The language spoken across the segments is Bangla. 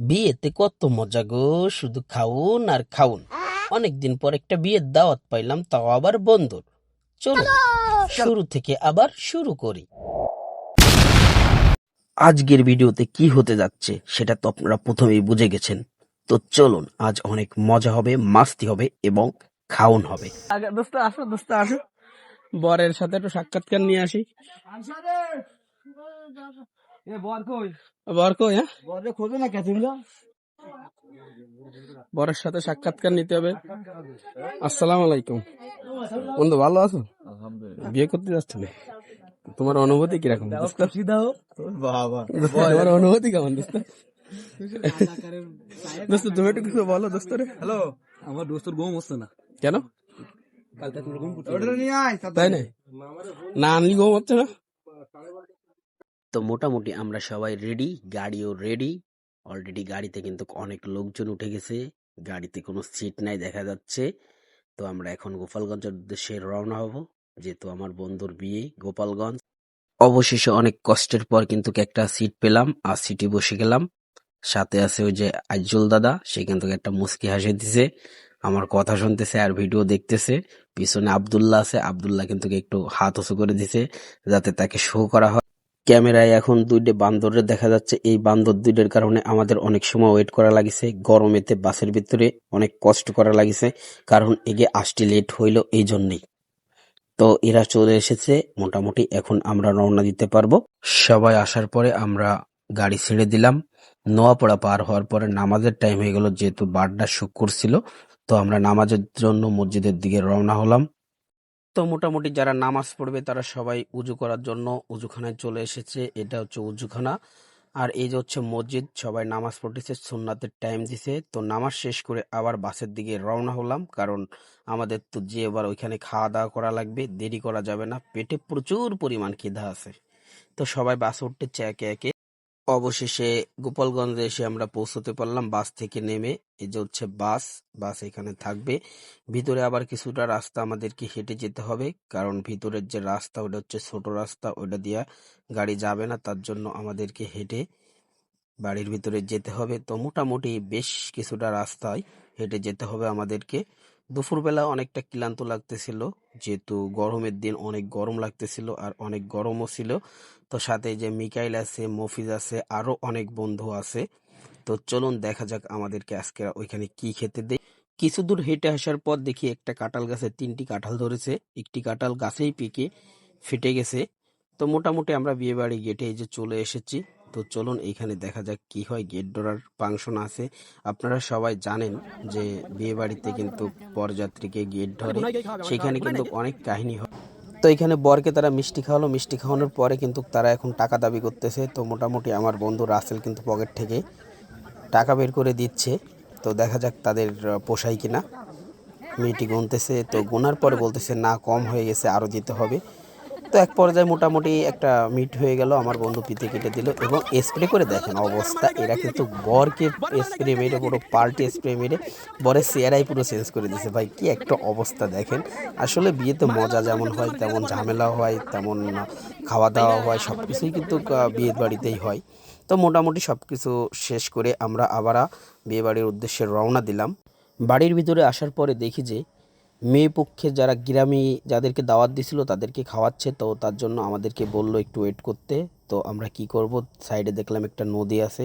বিয়েতে কত মজা গো, শুধু খাউন আর খাউন। অনেকদিন পর একটা বিয়ের দাওয়াত পাইলাম, তাও আবার বন্ধুর। চলুন শুরু থেকে আবার শুরু করি। আজকের ভিডিওতে কি হতে যাচ্ছে সেটা তো আপনারা প্রথমেই বুঝে গেছেন। তো চলুন, আজ অনেক মজা হবে, মাস্তি হবে এবং খাউন হবে। আগে দোস্ত আসো, বরের সাথে একটু সাক্ষাৎকার নিয়ে আসি। বর কই? বরের সাথে সাক্ষাৎকার নিতে হবে। আসসালামু আলাইকুম বন্ধু, ভালো আছো? বিয়ে করতে যাচ্ছ না? তোমার অনুভূতি কিরকম দোস্ত? তোমার অনুভূতি কেমন দোস্ত? দোস্ত তুমি একটু কিছু বলো দোস্ত রে। হ্যালো, আমার দোস্তর ঘুম হচ্ছে না। কেন? তাই না আনলি ঘুম হচ্ছে না? তো মোটামুটি আমরা সবাই রেডি, গাড়িও রেডি। অলরেডি গাড়িতে কিন্তু অনেক লোকজন উঠে গেছে, গাড়িতে কোনো সিট নাই দেখা যাচ্ছে। তো আমরা এখন গোপালগঞ্জের উদ্দেশ্যে রওনা হব, যেহেতু আমার বন্ধুর বিয়ে গোপালগঞ্জ। অবশেষে অনেক কষ্টের পর কিন্তু একটা সিট পেলাম আর সিটে বসে গেলাম। সাথে আছে ওই যে আইজুল দাদা, সেখান থেকে একটা মুস্কি হাসি দিছে, আমার কথা শুনতেছে আর ভিডিও দেখতেছে। পিছনে আব্দুল্লাহ আছে, আব্দুল্লাহ কিন্তু একটু হাত উঁচু করে দিছে যাতে তাকে শো করা হয়। ক্যামেরায় এখন দুইটা বান্দরের দেখা যাচ্ছে। এই বান্দর দুইটার কারণে আমাদের অনেক সময় ওয়েট করা লাগিছে, গরমেতে বাসের ভিতরে অনেক কষ্ট করা লাগিছে, কারণ এগে আসতে লেট হইল এই জন্যই। তো এরা চলে এসেছে, মোটামুটি এখন আমরা রওনা দিতে পারবো। সবাই আসার পরে আমরা গাড়ি ছেড়ে দিলাম। নোয়াপাড়া পার হওয়ার পরে নামাজের টাইম হয়ে গেল, যেহেতু বারটা শুক্র ছিল। তো আমরা নামাজের জন্য মসজিদের দিকে রওনা হলাম। তো মোটামুটি যারা নামাজ পড়বে তারা সবাই উজু করার জন্য উজুখানায় চলে এসেছে। এটা হচ্ছে উজুখানা, আর এই যে হচ্ছে মসজিদ। সবাই নামাজ পড়তেছে, সুন্নাতের টাইম দিছে। তো নামাজ শেষ করে আবার বাসের দিকে রওনা হলাম, কারণ আমাদের তো যে এবার ওইখানে খাওয়া দাওয়া করা লাগবে, দেরি করা যাবে না, পেটে প্রচুর পরিমাণ খিদা আছে। তো সবাই বাসে উঠতেছে একে একে। অবশেষে গোপালগঞ্জে এসে আমরা পৌঁছতে পারলাম বাস থেকে নেমে। এই যে হচ্ছে বাস, বাস এখানে থাকবে। ভিতরে আবার কিছুটা রাস্তা আমাদেরকে হেঁটে যেতে হবে, কারণ ভিতরের যে রাস্তা ওটা হচ্ছে ছোট রাস্তা, ওটা দিয়ে গাড়ি যাবে না, তার জন্য আমাদেরকে হেঁটে বাড়ির ভিতরে যেতে হবে। তো মোটামুটি বেশ কিছুটা রাস্তায় হেঁটে যেতে হবে আমাদেরকে। দুপুরবেলা অনেকটা ক্লান্ত লাগতেছিল, যেহেতু গরমের দিন, অনেক গরম লাগতেছিল আর অনেক গরমও ছিল। তো সাথে যে মিকাইল আছে, মফিজ আছে, আরো অনেক বন্ধু আছে। তো চলুন দেখা যাক আমাদেরকে আজকে ওইখানে কি খেতে দেয়। কিছু দূর হেঁটে আসার পর দেখি একটা কাঁঠাল গাছে 3টি কাঁঠাল ধরেছে, একটি কাঁঠাল গাছেই পেকে ফেটে গেছে। তো মোটামুটি আমরা বিয়ে বাড়ি গেটে এই যে চলে এসেছি। তো চলুন এইখানে দেখা যাক কি হয়। গেট ডোরার ফাংশন আছে, আপনারা সবাই জানেন যে বিয়ে বাড়িতে কিন্তু বরযাত্রীকে গেট ধরে, সেখানে কিন্তু অনেক কাহিনী হয়। তো এখানে বরকে তারা মিষ্টি খাওয়ালো, মিষ্টি খাওয়ানোর পরে কিন্তু তারা এখন টাকা দাবি করতেছে। তো মোটামুটি আমার বন্ধু রাসেল কিন্তু পকেট থেকে টাকা বের করে দিচ্ছে। তো দেখা যাক তাদের পোষায় কিনা। মেয়েটি গুনতেছে, তো গোনার পরে বলতেছে না, কম হয়ে গেছে, আরও দিতে হবে। তো এক পর্যায়ে মোটামুটি একটা মিট হয়ে গেল, আমার বন্ধু পিতে কেটে দিল এবং স্প্রে করে দেখেন অবস্থা। এরা কিন্তু বরকে স্প্রে মেরে, পুরো পাল্টে স্প্রে মেরে বরের চেহারাই পুরো চেঞ্জ করে দিয়েছে। ভাই কি একটা অবস্থা দেখেন। আসলে বিয়েতে মজা যেমন হয় তেমন ঝামেলাও হয়, তেমন খাওয়া দাওয়া হয়, সব কিছুই কিন্তু বিয়ের বাড়িতেই হয়। তো মোটামুটি সব কিছু শেষ করে আমরা আবার বিয়ে বাড়ির উদ্দেশ্যে রওনা দিলাম। বাড়ির ভিতরে আসার পরে দেখি যে মেয়ে পক্ষে যারা গ্রামী যাদেরকে দাওয়াত দিছিল তাদেরকে খাওয়াচ্ছে। তো তার জন্য আমাদেরকে বলল একটু ওয়েট করতে। তো আমরা কি করব, সাইডে দেখলাম একটা নদী আছে,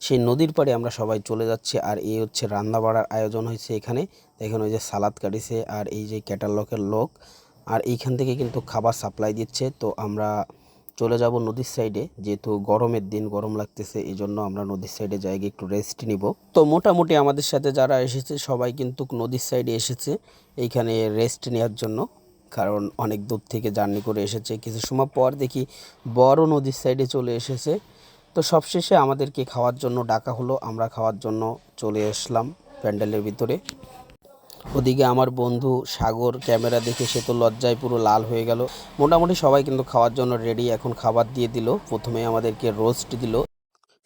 সেই নদীর পাড়ে আমরা সবাই চলে যাচ্ছি। আর এই হচ্ছে রান্না বাড়ার আয়োজন হয়েছে এখানে। দেখেন ওই যে সালাদ কাটিছে আর এই যে ক্যাটালগের লোক, আর এইখান থেকে কিন্তু খাবার সাপ্লাই দিচ্ছে। তো আমরা চলে যাব নদীর সাইডে, যেহেতু গরমের দিন, গরম লাগতেছে, এই জন্য আমরা নদীর সাইডে যাই একটু রেস্ট নিব। তো মোটামুটি আমাদের সাথে যারা এসেছে সবাই কিন্তু নদীর সাইডে এসেছে এইখানে রেস্ট নেওয়ার জন্য, কারণ অনেক দূর থেকে জার্নি করে এসেছে। কিছু সময় পর দেখি বড় নদীর সাইডে চলে এসেছে। তো সবশেষে আমাদেরকে খাওয়ার জন্য ডাকা হলো, আমরা খাওয়ার জন্য চলে আসলাম প্যান্ডেলের ভিতরে। ওদিকে আমার বন্ধু সাগর ক্যামেরা দেখে সে তো লজ্জায় পুরো লাল হয়ে গেল। মোটামুটি সবাই কিন্তু খাওয়ার জন্য রেডি, এখন খাবার দিয়ে দিল। প্রথমে আমাদেরকে রোস্ট দিল,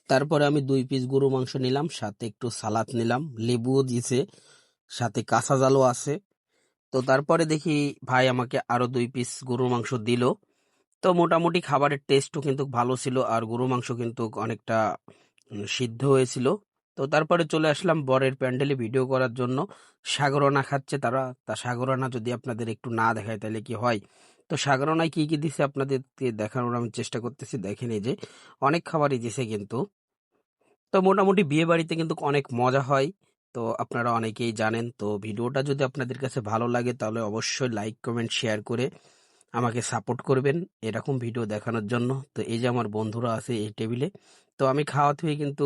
তারপরে আমি 2 পিস গরু মাংস নিলাম, সাথে একটু সালাদ নিলাম, লেবুও দিয়েছে, সাথে কাঁচা জালও আছে। তো তারপরে দেখি ভাই আমাকে আরো 2 পিস গরুর মাংস দিল। তো মোটামুটি খাবারের টেস্টও কিন্তু ভালো ছিল, আর গরু মাংস কিন্তু অনেকটা সিদ্ধ হয়েছিল। তো তারপরে চলে আসলাম বরের প্যান্ডেলে ভিডিও করার জন্য। সাগরনা খাচ্ছে তারা। তা সাগরনা যদি আপনাদের একটু না দেখায় তাহলে কি হয়? তো সাগরনায় কি কি দিছে আপনাদেরকে দেখানোর আমি চেষ্টা করতেছি। দেখেন এই যে অনেক খাবারই দিছে কিন্তু। তো মোটামুটি বিয়ে বাড়িতে কিন্তু অনেক মজা হয়। তো আপনারা অনেকেই জানেন। তো ভিডিওটা যদি আপনাদের কাছে ভালো লাগে তাহলে অবশ্যই লাইক, কমেন্ট, শেয়ার করে আমাকে সাপোর্ট করবেন এরকম ভিডিও দেখানোর জন্য। তো এই যে আমার বন্ধুরা আছে এই টেবিলে। তো আমি খাওয়া থেকে কিন্তু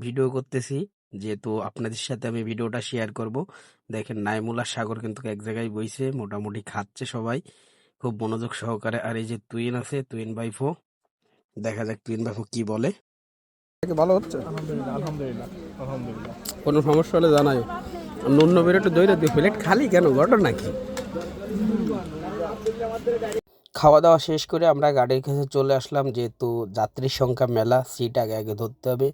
ভিডিও করতেছি, যেহেতু আপনাদের সাথে আমি ভিডিওটা শেয়ার করব। দেখেন নাইমুল আর সাগর কিন্তু এক জায়গায় বইছে, মোটামুটি খাচ্ছে সবাই খুব মনোযোগ সহকারে। আর এই যে তুইন আছে, তুইন ভাইফো, দেখা যাক তুইন ভাইফো কি বলে। ভালো হচ্ছে? কোনো সমস্যা হলে জানাই। নুন বের একটু দই দিয়ে প্লেট খালি কেন, ঘটনা কি? খাওয়া দাওয়া শেষ করে আমরা গাড়ির কাছে চলে আসলাম, যেহেতু যাত্রীর সংখ্যা মেলা, সিট আগে আগে ধরতে হবে।